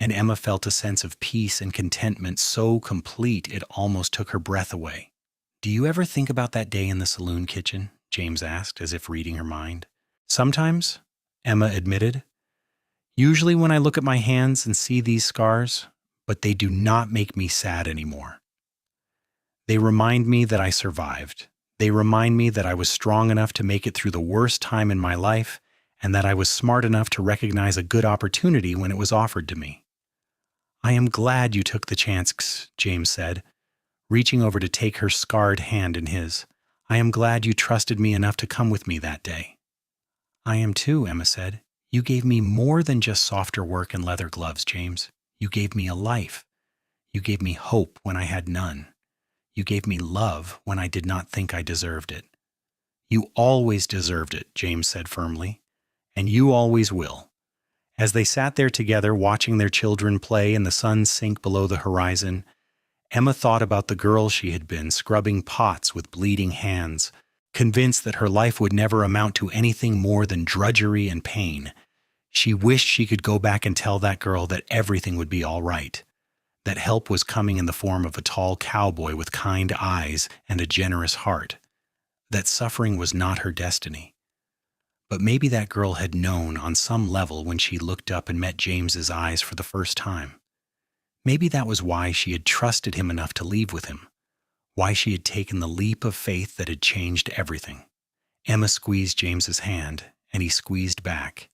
A: and Emma felt a sense of peace and contentment so complete it almost took her breath away. "Do you ever think about that day in the saloon kitchen?" James asked, as if reading her mind. "Sometimes," Emma admitted. "Usually when I look at my hands and see these scars, but they do not make me sad anymore. They remind me that I survived. They remind me that I was strong enough to make it through the worst time in my life, and that I was smart enough to recognize a good opportunity when it was offered to me." "I am glad you took the chance," James said, reaching over to take her scarred hand in his. "I am glad you trusted me enough to come with me that day." "I am too," Emma said. "You gave me more than just softer work and leather gloves, James. You gave me a life. You gave me hope when I had none. You gave me love when I did not think I deserved it." "You always deserved it," James said firmly, "and you always will." As they sat there together watching their children play and the sun sink below the horizon, Emma thought about the girl she had been, scrubbing pots with bleeding hands, convinced that her life would never amount to anything more than drudgery and pain. She wished she could go back and tell that girl that everything would be all right, that help was coming in the form of a tall cowboy with kind eyes and a generous heart, that suffering was not her destiny. But maybe that girl had known on some level when she looked up and met James's eyes for the first time. Maybe that was why she had trusted him enough to leave with him, why she had taken the leap of faith that had changed everything. Emma squeezed James's hand, and he squeezed back.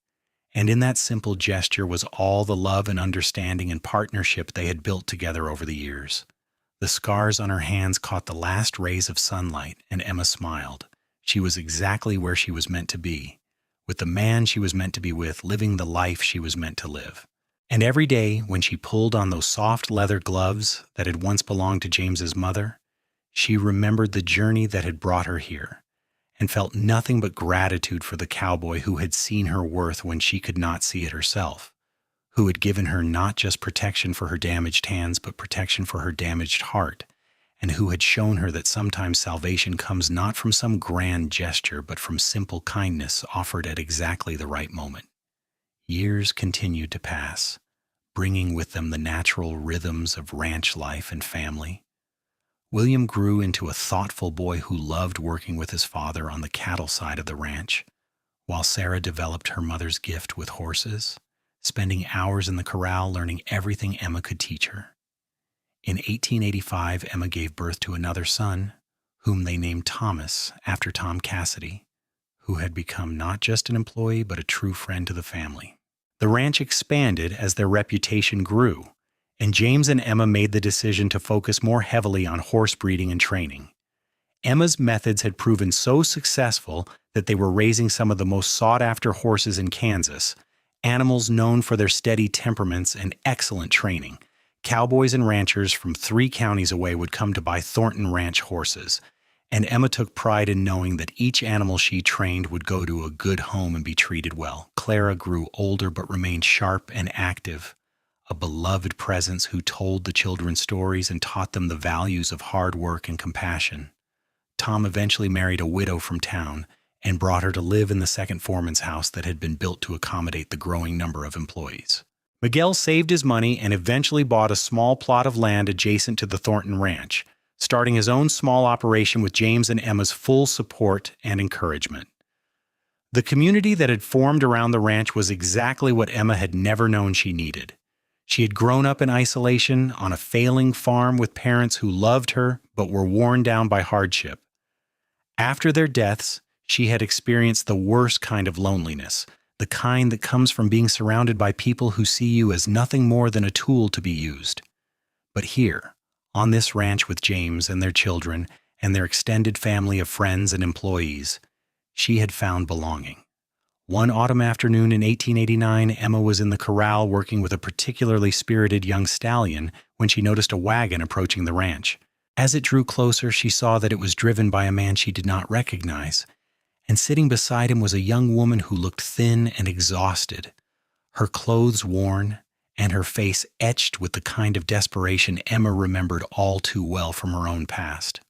A: And in that simple gesture was all the love and understanding and partnership they had built together over the years. The scars on her hands caught the last rays of sunlight, and Emma smiled. She was exactly where she was meant to be, with the man she was meant to be with, living the life she was meant to live. And every day, when she pulled on those soft leather gloves that had once belonged to James's mother, she remembered the journey that had brought her here, and felt nothing but gratitude for the cowboy who had seen her worth when she could not see it herself, who had given her not just protection for her damaged hands, but protection for her damaged heart, and who had shown her that sometimes salvation comes not from some grand gesture, but from simple kindness offered at exactly the right moment. Years continued to pass, bringing with them the natural rhythms of ranch life and family. William grew into a thoughtful boy who loved working with his father on the cattle side of the ranch, while Sarah developed her mother's gift with horses, spending hours in the corral learning everything Emma could teach her. In 1885, Emma gave birth to another son, whom they named Thomas after Tom Cassidy, who had become not just an employee but a true friend to the family. The ranch expanded as their reputation grew, and James and Emma made the decision to focus more heavily on horse breeding and training. Emma's methods had proven so successful that they were raising some of the most sought-after horses in Kansas, animals known for their steady temperaments and excellent training. Cowboys and ranchers from 3 counties away would come to buy Thornton Ranch horses, and Emma took pride in knowing that each animal she trained would go to a good home and be treated well. Clara grew older but remained sharp and active, a beloved presence who told the children stories and taught them the values of hard work and compassion. Tom eventually married a widow from town and brought her to live in the second foreman's house that had been built to accommodate the growing number of employees. Miguel saved his money and eventually bought a small plot of land adjacent to the Thornton Ranch, starting his own small operation with James and Emma's full support and encouragement. The community that had formed around the ranch was exactly what Emma had never known she needed. She had grown up in isolation on a failing farm with parents who loved her but were worn down by hardship. After their deaths, she had experienced the worst kind of loneliness, the kind that comes from being surrounded by people who see you as nothing more than a tool to be used. But here, on this ranch with James and their children and their extended family of friends and employees, she had found belonging. One autumn afternoon in 1889, Emma was in the corral working with a particularly spirited young stallion when she noticed a wagon approaching the ranch. As it drew closer, she saw that it was driven by a man she did not recognize, and sitting beside him was a young woman who looked thin and exhausted, her clothes worn, and her face etched with the kind of desperation Emma remembered all too well from her own past.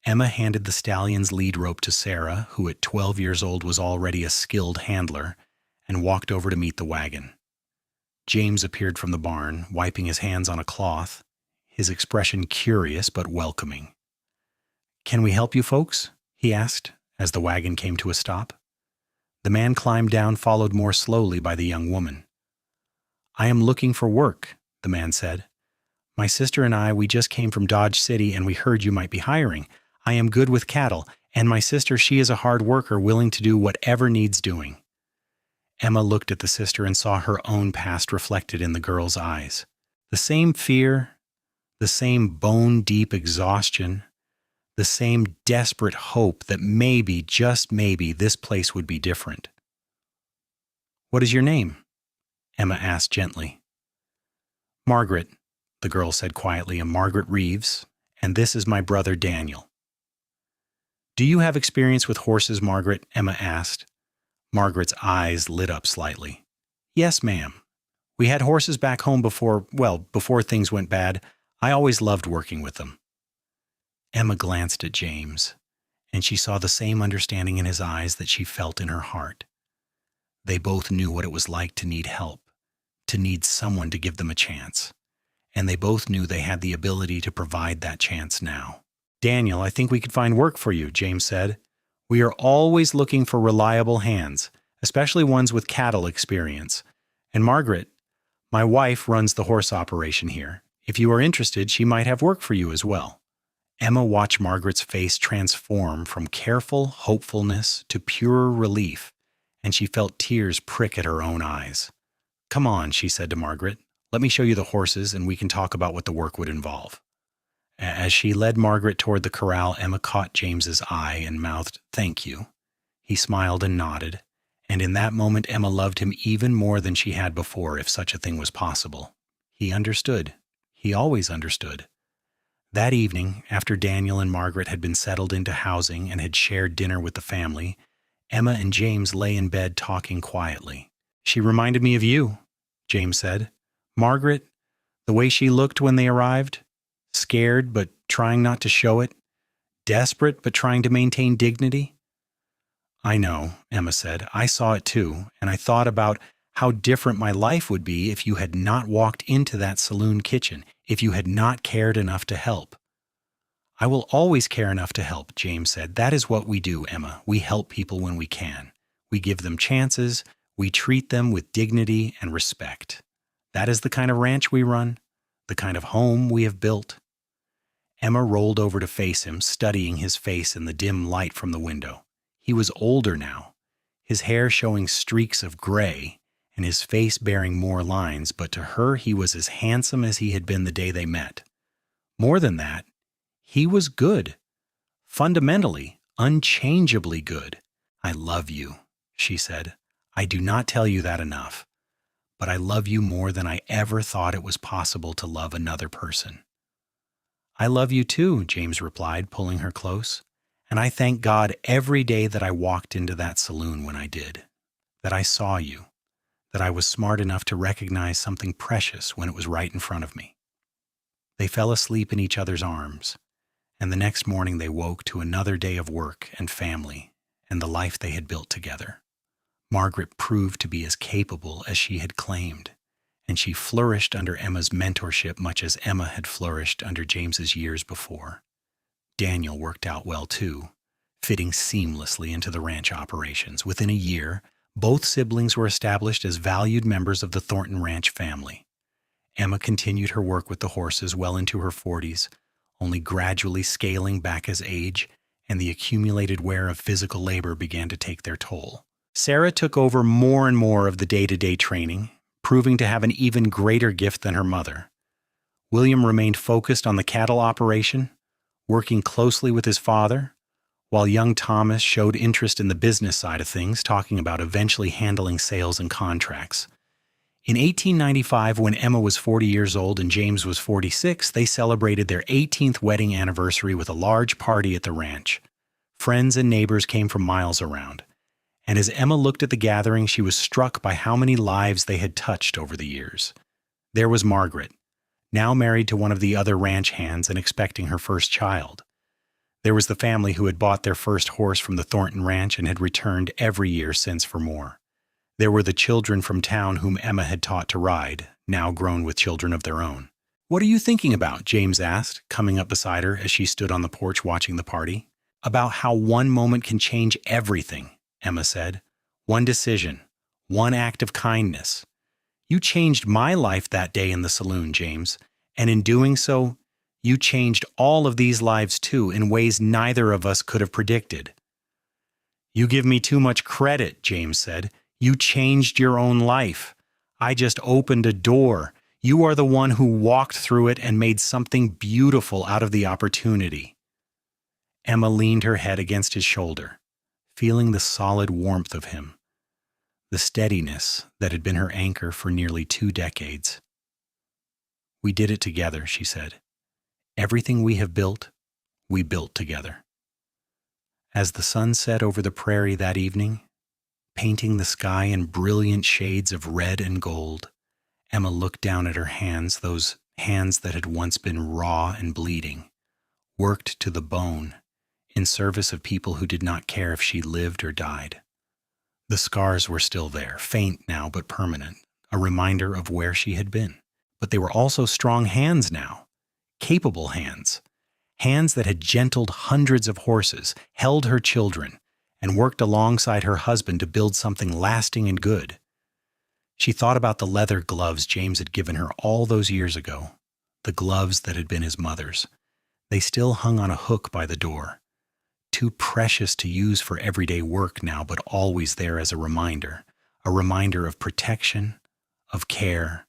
A: Emma handed the stallion's lead rope to Sarah, who at 12 years old was already a skilled handler, and walked over to meet the wagon. James appeared from the barn, wiping his hands on a cloth, his expression curious but welcoming. "Can we help you folks?" he asked, as the wagon came to a stop. The man climbed down, followed more slowly by the young woman. "I am looking for work," the man said. "My sister and we just came from Dodge City and we heard you might be hiring. I am good with cattle, and my sister, she is a hard worker, willing to do whatever needs doing." Emma looked at the sister and saw her own past reflected in the girl's eyes. The same fear, the same bone-deep exhaustion, the same desperate hope that maybe, just maybe, this place would be different. "What is your name?" Emma asked gently. "Margaret," the girl said quietly, "and Margaret Reeves, and this is my brother Daniel." "Do you have experience with horses, Margaret?" Emma asked. Margaret's eyes lit up slightly. "Yes, ma'am. We had horses back home before things went bad. I always loved working with them." Emma glanced at James, and she saw the same understanding in his eyes that she felt in her heart. They both knew what it was like to need help, to need someone to give them a chance. And they both knew they had the ability to provide that chance now. "Daniel, I think we could find work for you," James said. "We are always looking for reliable hands, especially ones with cattle experience. And Margaret, my wife, runs the horse operation here. If you are interested, she might have work for you as well." Emma watched Margaret's face transform from careful hopefulness to pure relief, and she felt tears prick at her own eyes. "Come on," she said to Margaret. "Let me show you the horses, and we can talk about what the work would involve." As she led Margaret toward the corral, Emma caught James's eye and mouthed, "Thank you." He smiled and nodded, and in that moment Emma loved him even more than she had before, if such a thing was possible. He understood. He always understood. That evening, after Daniel and Margaret had been settled into housing and had shared dinner with the family, Emma and James lay in bed talking quietly. "She reminded me of you," James said. "Margaret, the way she looked when they arrived, scared but trying not to show it, desperate but trying to maintain dignity." "I know," Emma said. "I saw it too, and I thought about how different my life would be if you had not walked into that saloon kitchen, if you had not cared enough to help." "I will always care enough to help," James said. "That is what we do, Emma. We help people when we can. We give them chances. We treat them with dignity and respect. That is the kind of ranch we run, the kind of home we have built." Emma rolled over to face him, studying his face in the dim light from the window. He was older now, his hair showing streaks of gray, and his face bearing more lines, but to her he was as handsome as he had been the day they met. More than that, he was good. Fundamentally, unchangeably good. "I love you," she said. "I do not tell you that enough, but I love you more than I ever thought it was possible to love another person." "I love you too," James replied, pulling her close. "And I thank God every day that I walked into that saloon when I did, that I saw you, that I was smart enough to recognize something precious when it was right in front of me." They fell asleep in each other's arms, and the next morning they woke to another day of work and family and the life they had built together. Margaret proved to be as capable as she had claimed, and she flourished under Emma's mentorship much as Emma had flourished under James's years before. Daniel worked out well too, fitting seamlessly into the ranch operations. Within a year, both siblings were established as valued members of the Thornton Ranch family. Emma continued her work with the horses well into her 40s, only gradually scaling back as age and the accumulated wear of physical labor began to take their toll. Sarah took over more and more of the day-to-day training, proving to have an even greater gift than her mother. William remained focused on the cattle operation, working closely with his father, while young Thomas showed interest in the business side of things, talking about eventually handling sales and contracts. In 1895, when Emma was 40 years old and James was 46, they celebrated their 18th wedding anniversary with a large party at the ranch. Friends and neighbors came from miles around, and as Emma looked at the gathering, she was struck by how many lives they had touched over the years. There was Margaret, now married to one of the other ranch hands and expecting her first child. There was the family who had bought their first horse from the Thornton Ranch and had returned every year since for more. There were the children from town whom Emma had taught to ride, now grown with children of their own. "What are you thinking about?" James asked, coming up beside her as she stood on the porch watching the party. "About how one moment can change everything," Emma said. "One decision, one act of kindness. You changed my life that day in the saloon, James, and in doing so, you changed all of these lives too in ways neither of us could have predicted." "You give me too much credit," James said. "You changed your own life. I just opened a door. You are the one who walked through it and made something beautiful out of the opportunity." Emma leaned her head against his shoulder, feeling the solid warmth of him, the steadiness that had been her anchor for nearly 2 decades. "We did it together," she said. "Everything we have built, we built together." As the sun set over the prairie that evening, painting the sky in brilliant shades of red and gold, Emma looked down at her hands, those hands that had once been raw and bleeding, worked to the bone, in service of people who did not care if she lived or died. The scars were still there, faint now but permanent, a reminder of where she had been. But they were also strong hands now, capable hands, hands that had gentled hundreds of horses, held her children, and worked alongside her husband to build something lasting and good. She thought about the leather gloves James had given her all those years ago, the gloves that had been his mother's. They still hung on a hook by the door, too precious to use for everyday work now, but always there as a reminder of protection, of care,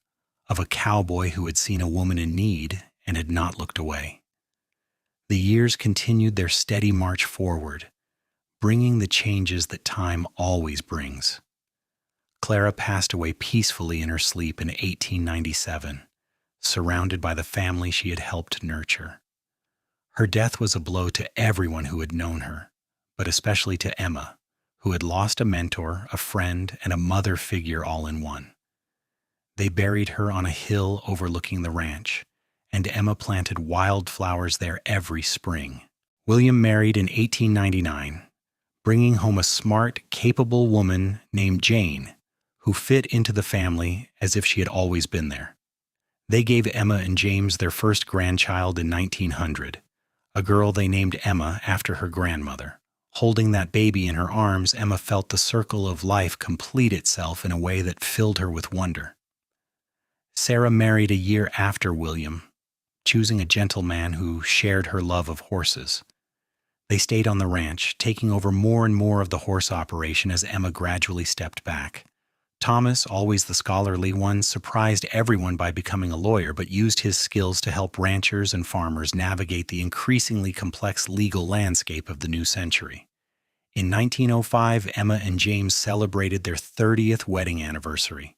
A: of a cowboy who had seen a woman in need and had not looked away. The years continued their steady march forward, bringing the changes that time always brings. Clara passed away peacefully in her sleep in 1897, surrounded by the family she had helped nurture. Her death was a blow to everyone who had known her, but especially to Emma, who had lost a mentor, a friend, and a mother figure all in one. They buried her on a hill overlooking the ranch, and Emma planted wildflowers there every spring. William married in 1899, bringing home a smart, capable woman named Jane, who fit into the family as if she had always been there. They gave Emma and James their first grandchild in 1900, a girl they named Emma after her grandmother. Holding that baby in her arms, Emma felt the circle of life complete itself in a way that filled her with wonder. Sarah married a year after William, choosing a gentleman who shared her love of horses. They stayed on the ranch, taking over more and more of the horse operation as Emma gradually stepped back. Thomas, always the scholarly one, surprised everyone by becoming a lawyer, but used his skills to help ranchers and farmers navigate the increasingly complex legal landscape of the new century. In 1905, Emma and James celebrated their 30th wedding anniversary.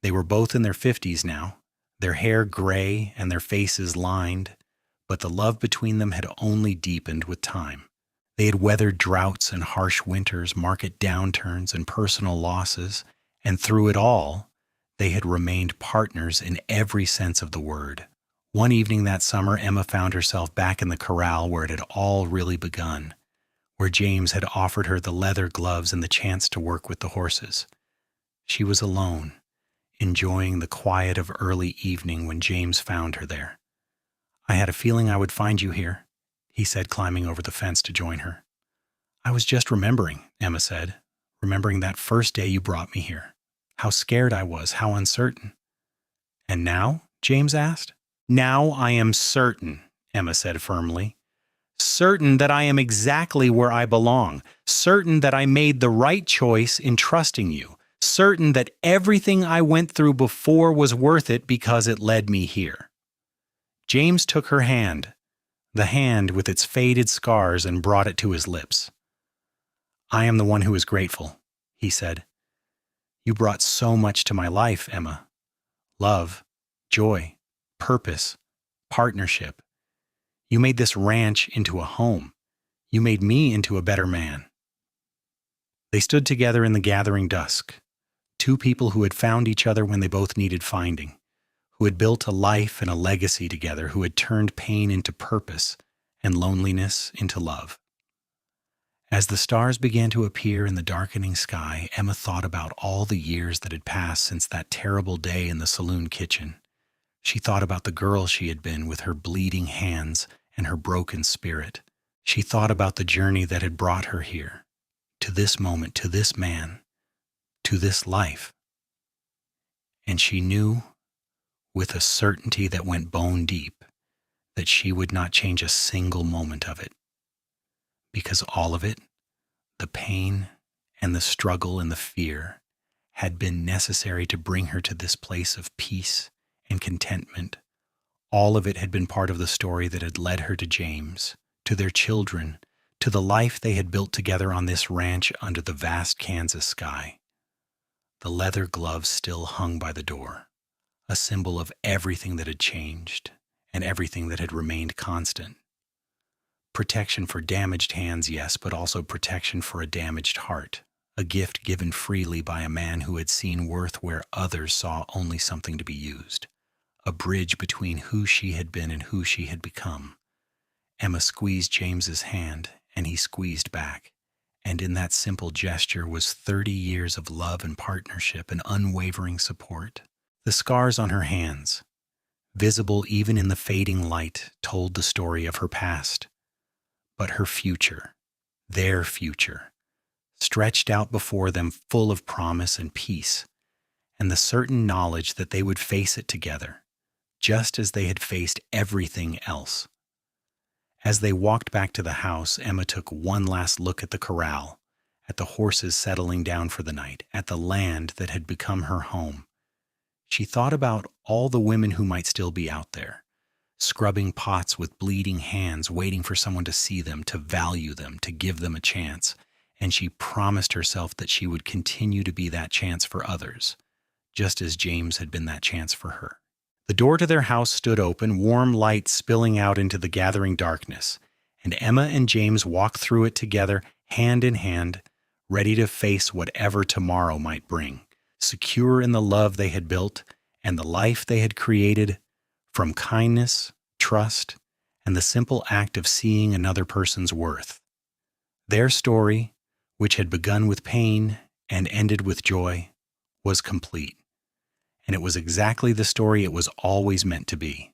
A: They were both in their 50s now, their hair gray and their faces lined, but the love between them had only deepened with time. They had weathered droughts and harsh winters, market downturns and personal losses, and through it all, they had remained partners in every sense of the word. One evening that summer, Emma found herself back in the corral where it had all really begun, where James had offered her the leather gloves and the chance to work with the horses. She was alone, enjoying the quiet of early evening when James found her there. "I had a feeling I would find you here," he said, climbing over the fence to join her. "I was just remembering," Emma said, "remembering that first day you brought me here. How scared I was, how uncertain." "And now?" James asked. "Now I am certain," Emma said firmly. "Certain that I am exactly where I belong. Certain that I made the right choice in trusting you. Certain that everything I went through before was worth it because it led me here." James took her hand, the hand with its faded scars, and brought it to his lips. "I am the one who is grateful," he said. "You brought so much to my life, Emma. Love, joy, purpose, partnership. You made this ranch into a home. You made me into a better man." They stood together in the gathering dusk, two people who had found each other when they both needed finding, who had built a life and a legacy together, who had turned pain into purpose and loneliness into love. As the stars began to appear in the darkening sky, Emma thought about all the years that had passed since that terrible day in the saloon kitchen. She thought about the girl she had been with her bleeding hands and her broken spirit. She thought about the journey that had brought her here, to this moment, to this man, to this life. And she knew, with a certainty that went bone deep, that she would not change a single moment of it. Because all of it, the pain and the struggle and the fear, had been necessary to bring her to this place of peace and contentment. All of it had been part of the story that had led her to James, to their children, to the life they had built together on this ranch under the vast Kansas sky. The leather gloves still hung by the door, a symbol of everything that had changed and everything that had remained constant. Protection for damaged hands, yes, but also protection for a damaged heart, a gift given freely by a man who had seen worth where others saw only something to be used, a bridge between who she had been and who she had become. Emma squeezed James's hand, and he squeezed back, And in that simple gesture was 30 years of love and partnership and unwavering support. The scars on her hands, visible even in the fading light, told the story of her past. But her future, their future, stretched out before them full of promise and peace, and the certain knowledge that they would face it together, just as they had faced everything else. As they walked back to the house, Emma took one last look at the corral, at the horses settling down for the night, at the land that had become her home. She thought about all the women who might still be out there, scrubbing pots with bleeding hands, waiting for someone to see them, to value them, to give them a chance. And she promised herself that she would continue to be that chance for others, just as James had been that chance for her. The door to their house stood open, warm light spilling out into the gathering darkness, and Emma and James walked through it together, hand in hand, ready to face whatever tomorrow might bring, secure in the love they had built and the life they had created from kindness, trust, and the simple act of seeing another person's worth. Their story, which had begun with pain and ended with joy, was complete. And it was exactly the story it was always meant to be.